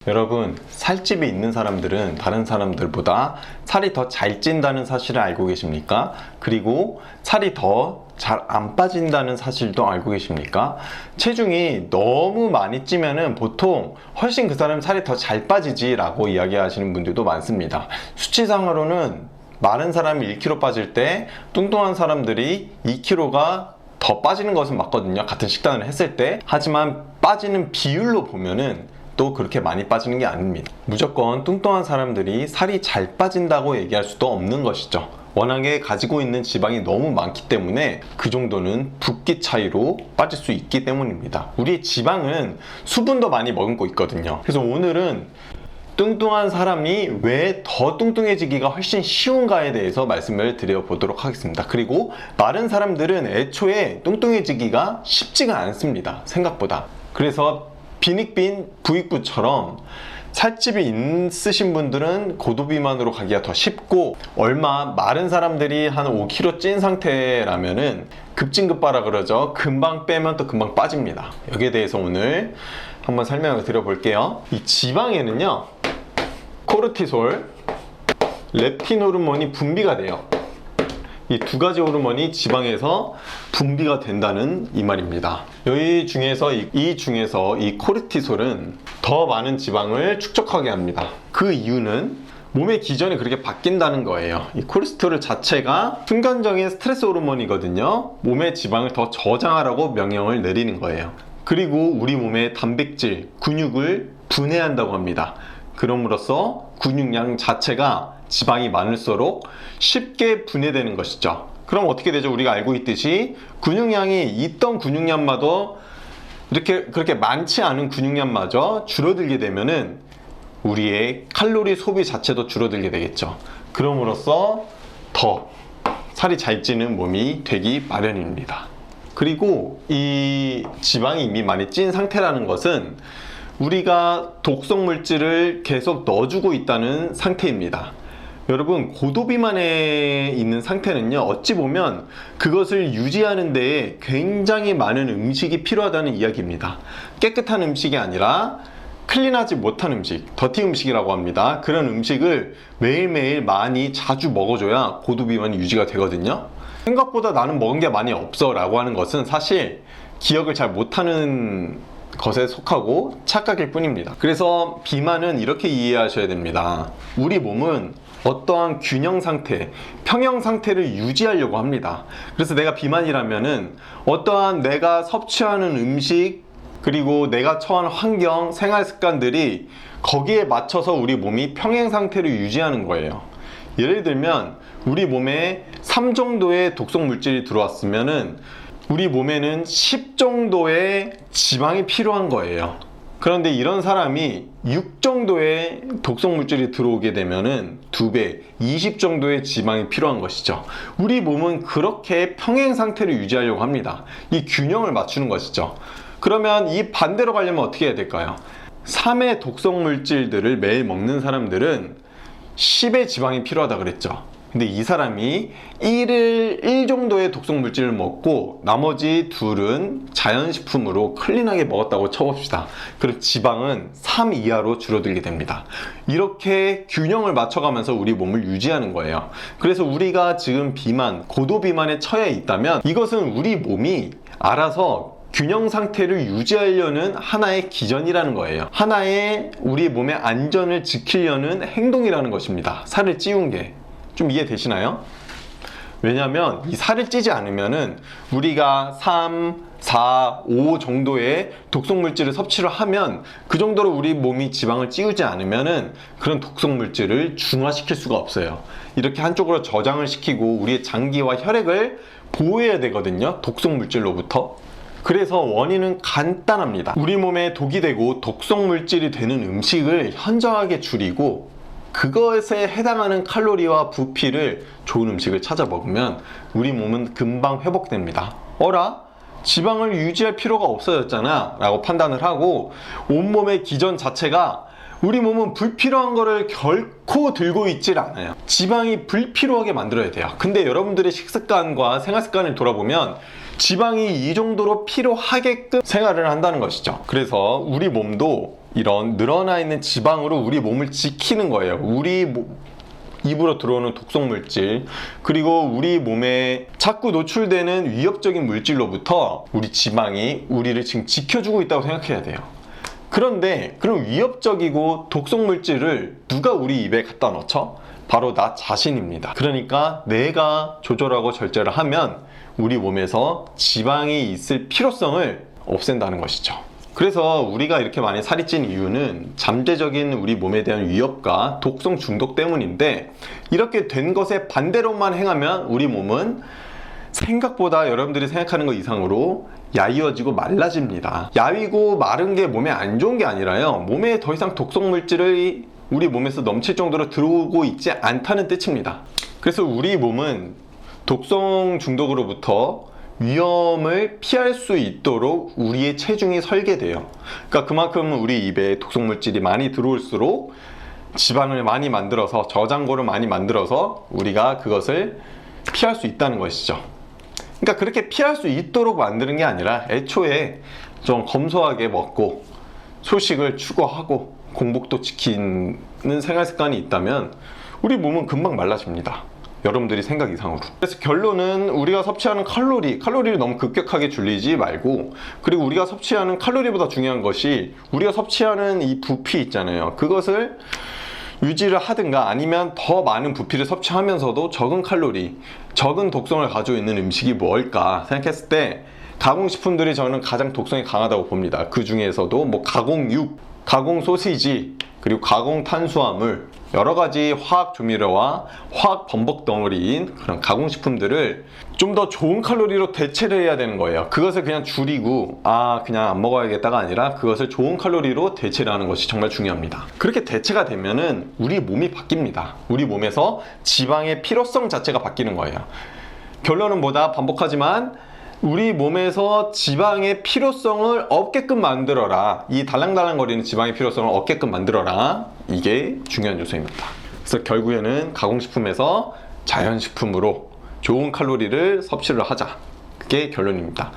여러분, 살집이 있는 사람들은 다른 사람들보다 살이 더 잘 찐다는 사실을 알고 계십니까? 그리고 살이 더 잘 안 빠진다는 사실도 알고 계십니까? 체중이 너무 많이 찌면은 보통 훨씬 그 사람 살이 더 잘 빠지지 라고 이야기하시는 분들도 많습니다. 수치상으로는 마른 사람이 1kg 빠질 때 뚱뚱한 사람들이 2kg가 더 빠지는 것은 맞거든요. 같은 식단을 했을 때. 하지만 빠지는 비율로 보면은 또 그렇게 많이 빠지는 게 아닙니다. 무조건 뚱뚱한 사람들이 살이 잘 빠진다고 얘기할 수도 없는 것이죠. 워낙에 가지고 있는 지방이 너무 많기 때문에 그 정도는 붓기 차이로 빠질 수 있기 때문입니다. 우리의 지방은 수분도 많이 머금고 있거든요. 그래서 오늘은 뚱뚱한 사람이 왜 더 뚱뚱해지기가 훨씬 쉬운가에 대해서 말씀을 드려보도록 하겠습니다. 그리고 마른 사람들은 애초에 뚱뚱해지기가 쉽지가 않습니다. 생각보다. 그래서 빈익빈 부익부처럼 살집이 있으신 분들은 고도비만으로 가기가 더 쉽고, 얼마 마른 사람들이 한 5kg 찐 상태라면은 급진급바라 그러죠. 금방 빼면 또 금방 빠집니다. 여기에 대해서 오늘 한번 설명을 드려볼게요. 이 지방에는요, 코르티솔, 렙틴 호르몬이 분비가 돼요. 이 두 가지 호르몬이 지방에서 분비가 된다는 이 말입니다. 이 중에서 이 코르티솔은 더 많은 지방을 축적하게 합니다. 그 이유는 몸의 기전이 그렇게 바뀐다는 거예요. 이 콜레스테롤 자체가 순간적인 스트레스 호르몬이거든요. 몸의 지방을 더 저장하라고 명령을 내리는 거예요. 그리고 우리 몸의 단백질, 근육을 분해한다고 합니다. 그럼으로써 근육량 자체가 지방이 많을수록 쉽게 분해되는 것이죠. 그럼 어떻게 되죠? 우리가 알고 있듯이 근육량이 있던 근육량마저 그렇게 많지 않은 근육량마저 줄어들게 되면은 우리의 칼로리 소비 자체도 줄어들게 되겠죠. 그럼으로써 더 살이 잘 찌는 몸이 되기 마련입니다. 그리고 이 지방이 이미 많이 찐 상태라는 것은 우리가 독성 물질을 계속 넣어주고 있다는 상태입니다. 여러분, 고도비만에 있는 상태는요, 어찌 보면 그것을 유지하는 데에 굉장히 많은 음식이 필요하다는 이야기입니다. 깨끗한 음식이 아니라 클린하지 못한 음식, 더티 음식이라고 합니다. 그런 음식을 매일매일 많이 자주 먹어줘야 고도비만이 유지가 되거든요. 생각보다 나는 먹은 게 많이 없어 라고 하는 것은 사실 기억을 잘 못하는 것에 속하고 착각일 뿐입니다. 그래서 비만은 이렇게 이해하셔야 됩니다. 우리 몸은 어떠한 균형 상태, 평형 상태를 유지하려고 합니다. 그래서 내가 비만이라면은 어떠한 내가 섭취하는 음식, 그리고 내가 처한 환경, 생활 습관들이 거기에 맞춰서 우리 몸이 평행 상태를 유지하는 거예요. 예를 들면 우리 몸에 3 정도의 독성 물질이 들어왔으면은 우리 몸에는 10 정도의 지방이 필요한 거예요. 그런데 이런 사람이 6 정도의 독성 물질이 들어오게 되면은 2배, 20 정도의 지방이 필요한 것이죠. 우리 몸은 그렇게 평행 상태를 유지하려고 합니다. 이 균형을 맞추는 것이죠. 그러면 이 반대로 가려면 어떻게 해야 될까요? 3의 독성 물질들을 매일 먹는 사람들은 10의 지방이 필요하다 그랬죠. 근데 이 사람이 1 정도의 독성 물질을 먹고 나머지 2은 자연식품으로 클린하게 먹었다고 쳐봅시다. 그럼 지방은 3 이하로 줄어들게 됩니다. 이렇게 균형을 맞춰가면서 우리 몸을 유지하는 거예요. 그래서 우리가 지금 비만, 고도비만에 처해 있다면 이것은 우리 몸이 알아서 균형 상태를 유지하려는 하나의 기전이라는 거예요. 하나의 우리 몸의 안전을 지키려는 행동이라는 것입니다. 살을 찌운 게. 좀 이해되시나요? 왜냐하면 이 살을 찌지 않으면은 우리가 3, 4, 5 정도의 독성 물질을 섭취를 하면 그 정도로 우리 몸이 지방을 찌우지 않으면은 그런 독성 물질을 중화시킬 수가 없어요. 이렇게 한쪽으로 저장을 시키고 우리의 장기와 혈액을 보호해야 되거든요. 독성 물질로부터. 그래서 원인은 간단합니다. 우리 몸에 독이 되고 독성 물질이 되는 음식을 현저하게 줄이고 그것에 해당하는 칼로리와 부피를 좋은 음식을 찾아 먹으면 우리 몸은 금방 회복됩니다. 어라? 지방을 유지할 필요가 없어졌잖아 라고 판단을 하고 온몸의 기전 자체가 우리 몸은 불필요한 거를 결코 들고 있질 않아요. 지방이 불필요하게 만들어야 돼요. 근데 여러분들의 식습관과 생활습관을 돌아보면 지방이 이 정도로 필요하게끔 생활을 한다는 것이죠. 그래서 우리 몸도 이런 늘어나 있는 지방으로 우리 몸을 지키는 거예요. 입으로 들어오는 독성물질, 그리고 우리 몸에 자꾸 노출되는 위협적인 물질로부터 우리 지방이 우리를 지금 지켜주고 있다고 생각해야 돼요. 그런데 그런 위협적이고 독성물질을 누가 우리 입에 갖다 넣죠? 바로 나 자신입니다. 그러니까 내가 조절하고 절제를 하면 우리 몸에서 지방이 있을 필요성을 없앤다는 것이죠. 그래서 우리가 이렇게 많이 살이 찐 이유는 잠재적인 우리 몸에 대한 위협과 독성 중독 때문인데, 이렇게 된 것에 반대로만 행하면 우리 몸은 생각보다 여러분들이 생각하는 것 이상으로 야위어지고 말라집니다. 야위고 마른 게 몸에 안 좋은 게 아니라요, 몸에 더 이상 독성 물질이 우리 몸에서 넘칠 정도로 들어오고 있지 않다는 뜻입니다. 그래서 우리 몸은 독성 중독으로부터 위험을 피할 수 있도록 우리의 체중이 설계돼요. 그러니까 그만큼 우리 입에 독성물질이 많이 들어올수록 지방을 많이 만들어서, 저장고를 많이 만들어서 우리가 그것을 피할 수 있다는 것이죠. 그러니까 그렇게 피할 수 있도록 만드는 게 아니라 애초에 좀 검소하게 먹고 소식을 추구하고 공복도 지키는 생활 습관이 있다면 우리 몸은 금방 말라집니다. 여러분들이 생각 이상으로. 그래서 결론은 우리가 섭취하는 칼로리를 너무 급격하게 줄이지 말고, 그리고 우리가 섭취하는 칼로리보다 중요한 것이 우리가 섭취하는 이 부피 있잖아요. 그것을 유지를 하든가 아니면 더 많은 부피를 섭취하면서도 적은 칼로리, 적은 독성을 가지고 있는 음식이 뭘까 생각했을 때 가공식품들이 저는 가장 독성이 강하다고 봅니다. 그 중에서도 뭐 가공육, 가공 소시지, 그리고 가공 탄수화물, 여러 가지 화학 조미료와 화학 범벅 덩어리인 그런 가공식품들을 좀 더 좋은 칼로리로 대체를 해야 되는 거예요. 그것을 그냥 줄이고 그냥 안 먹어야겠다가 아니라 그것을 좋은 칼로리로 대체를 하는 것이 정말 중요합니다. 그렇게 대체가 되면은 우리 몸이 바뀝니다. 우리 몸에서 지방의 필요성 자체가 바뀌는 거예요. 결론은 뭐다? 반복하지만 우리 몸에서 지방의 필요성을 없게끔 만들어라. 이 달랑달랑거리는 지방의 필요성을 없게끔 만들어라. 이게 중요한 요소입니다. 그래서 결국에는 가공식품에서 자연식품으로 좋은 칼로리를 섭취를 하자. 그게 결론입니다.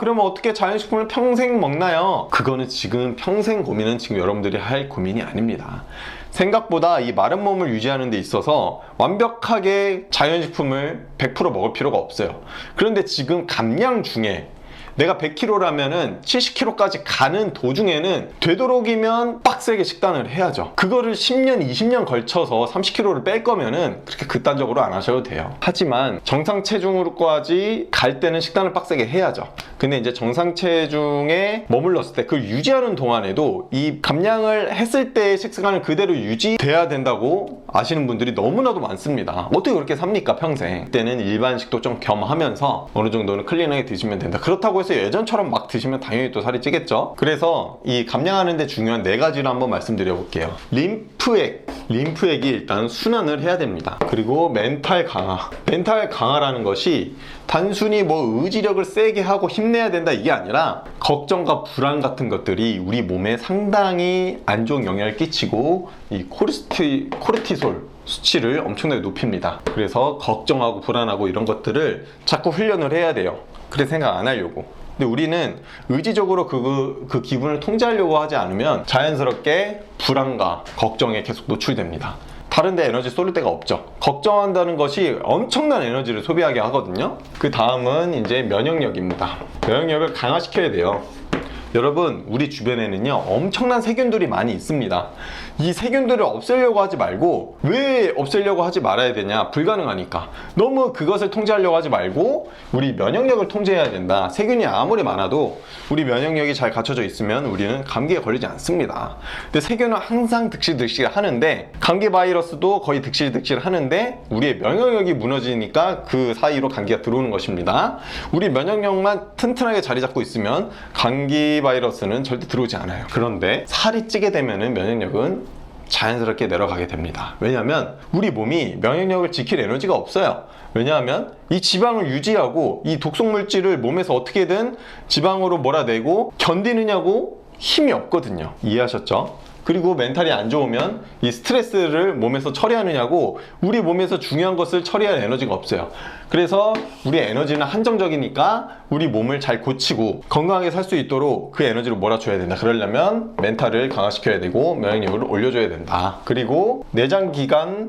그러면 어떻게 자연식품을 평생 먹나요? 그거는 지금 평생 고민은 지금 여러분들이 할 고민이 아닙니다. 생각보다 이 마른 몸을 유지하는 데 있어서 완벽하게 자연식품을 100% 먹을 필요가 없어요. 그런데 지금 감량 중에 내가 100kg라면은 70kg까지 가는 도중에는 되도록이면 빡세게 식단을 해야죠. 그거를 10년, 20년 걸쳐서 30kg를 뺄 거면은 그렇게 극단적으로 안 하셔도 돼요. 하지만 정상 체중으로까지 갈 때는 식단을 빡세게 해야죠. 근데 이제 정상 체중에 머물렀을 때 그걸 유지하는 동안에도 이 감량을 했을 때의 식습관을 그대로 유지돼야 된다고 아시는 분들이 너무나도 많습니다. 어떻게 그렇게 삽니까, 평생? 그때는 일반식도 좀 겸하면서 어느 정도는 클린하게 드시면 된다. 그렇다고 해서 예전처럼 막 드시면 당연히 또 살이 찌겠죠. 그래서 이 감량하는 데 중요한 4가지를 한번 말씀드려 볼게요. 림프액이 일단 순환을 해야 됩니다. 그리고 멘탈 강화라는 것이 단순히 뭐 의지력을 세게 하고 힘내야 된다 이게 아니라 걱정과 불안 같은 것들이 우리 몸에 상당히 안 좋은 영향을 끼치고 이 코르티솔 수치를 엄청나게 높입니다. 그래서 걱정하고 불안하고 이런 것들을 자꾸 훈련을 해야 돼요. 그래 생각 안 하려고. 근데 우리는 의지적으로 그 기분을 통제하려고 하지 않으면 자연스럽게 불안과 걱정에 계속 노출됩니다. 다른 데 에너지 쏠 데가 없죠. 걱정한다는 것이 엄청난 에너지를 소비하게 하거든요. 그 다음은 이제 면역력입니다. 면역력을 강화시켜야 돼요. 여러분, 우리 주변에는요 엄청난 세균들이 많이 있습니다. 이 세균들을 없애려고 하지 말고, 왜 없애려고 하지 말아야 되냐? 불가능하니까. 너무 그것을 통제하려고 하지 말고 우리 면역력을 통제해야 된다. 세균이 아무리 많아도 우리 면역력이 잘 갖춰져 있으면 우리는 감기에 걸리지 않습니다. 근데 세균은 항상 득실득실 하는데, 감기 바이러스도 거의 득실득실 하는데 우리의 면역력이 무너지니까 그 사이로 감기가 들어오는 것입니다. 우리 면역력만 튼튼하게 자리 잡고 있으면 감기 바이러스는 절대 들어오지 않아요. 그런데 살이 찌게 되면은 면역력은 자연스럽게 내려가게 됩니다. 왜냐하면 우리 몸이 면역력을 지킬 에너지가 없어요. 왜냐하면 이 지방을 유지하고 이 독성물질을 몸에서 어떻게든 지방으로 몰아내고 견디느냐고 힘이 없거든요. 이해하셨죠? 그리고 멘탈이 안 좋으면 이 스트레스를 몸에서 처리하느냐고 우리 몸에서 중요한 것을 처리할 에너지가 없어요. 그래서 우리 에너지는 한정적이니까 우리 몸을 잘 고치고 건강하게 살 수 있도록 그 에너지를 몰아줘야 된다. 그러려면 멘탈을 강화시켜야 되고 면역력을 올려줘야 된다. 그리고 내장 기관,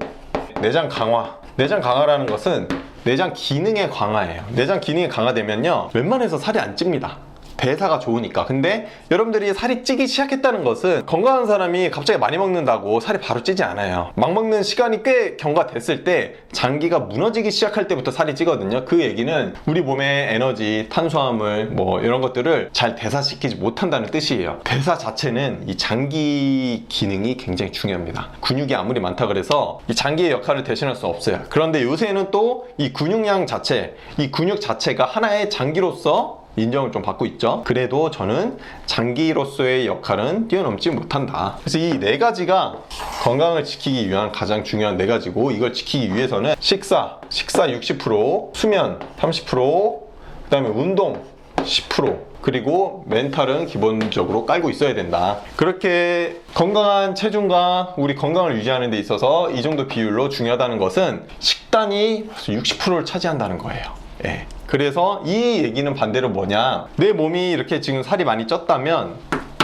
내장 강화. 내장 강화라는 것은 내장 기능의 강화예요. 내장 기능이 강화되면요, 웬만해서 살이 안 찝니다. 대사가 좋으니까. 근데 여러분들이 살이 찌기 시작했다는 것은 건강한 사람이 갑자기 많이 먹는다고 살이 바로 찌지 않아요. 막 먹는 시간이 꽤 경과됐을 때 장기가 무너지기 시작할 때부터 살이 찌거든요. 그 얘기는 우리 몸의 에너지, 탄수화물 뭐 이런 것들을 잘 대사시키지 못한다는 뜻이에요. 대사 자체는 이 장기 기능이 굉장히 중요합니다. 근육이 아무리 많다 그래서 이 장기의 역할을 대신할 수 없어요. 그런데 요새는 또 이 근육량 자체, 이 근육 자체가 하나의 장기로서 인정을 좀 받고 있죠. 그래도 저는 장기로서의 역할은 뛰어넘지 못한다. 그래서 이 네 가지가 건강을 지키기 위한 가장 중요한 네 가지고, 이걸 지키기 위해서는 식사 60%, 수면 30%, 그 다음에 운동 10%, 그리고 멘탈은 기본적으로 깔고 있어야 된다. 그렇게 건강한 체중과 우리 건강을 유지하는 데 있어서 이 정도 비율로 중요하다는 것은 식단이 60%를 차지한다는 거예요. 예. 그래서 이 얘기는 반대로 뭐냐, 내 몸이 이렇게 지금 살이 많이 쪘다면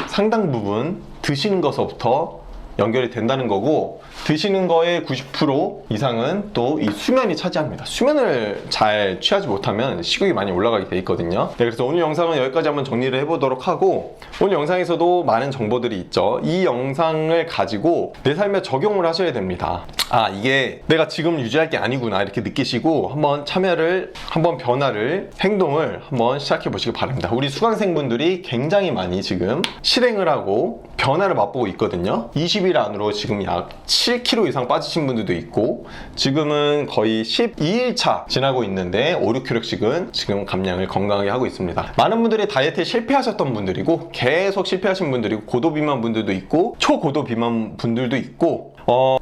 상당 부분 드시는 것부터 연결이 된다는 거고, 드시는 거의 90% 이상은 또 이 수면이 차지합니다. 수면을 잘 취하지 못하면 식욕이 많이 올라가게 돼 있거든요. 네, 그래서 오늘 영상은 여기까지 한번 정리를 해보도록 하고, 오늘 영상에서도 많은 정보들이 있죠. 이 영상을 가지고 내 삶에 적용을 하셔야 됩니다. 아, 이게 내가 지금 유지할 게 아니구나 이렇게 느끼시고 한번 참여를, 한번 변화를, 행동을 한번 시작해 보시기 바랍니다. 우리 수강생분들이 굉장히 많이 지금 실행을 하고 변화를 맛보고 있거든요. 20일 안으로 지금 약 7kg 이상 빠지신 분들도 있고, 지금은 거의 12일차 지나고 있는데 5, 6kg씩은 지금 감량을 건강하게 하고 있습니다. 많은 분들이 다이어트에 실패하셨던 분들이고, 계속 실패하신 분들이고, 고도비만 분들도 있고, 초고도비만 분들도 있고,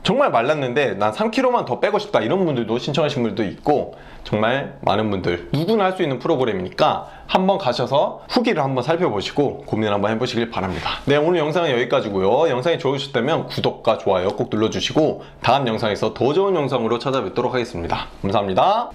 정말 말랐는데 난 3kg만 더 빼고 싶다 이런 분들도 신청하신 분들도 있고, 정말 많은 분들, 누구나 할 수 있는 프로그램이니까 한번 가셔서 후기를 한번 살펴보시고 고민을 한번 해보시길 바랍니다. 네, 오늘 영상은 여기까지고요. 영상이 좋으셨다면 구독과 좋아요 꼭 눌러주시고 다음 영상에서 더 좋은 영상으로 찾아뵙도록 하겠습니다. 감사합니다.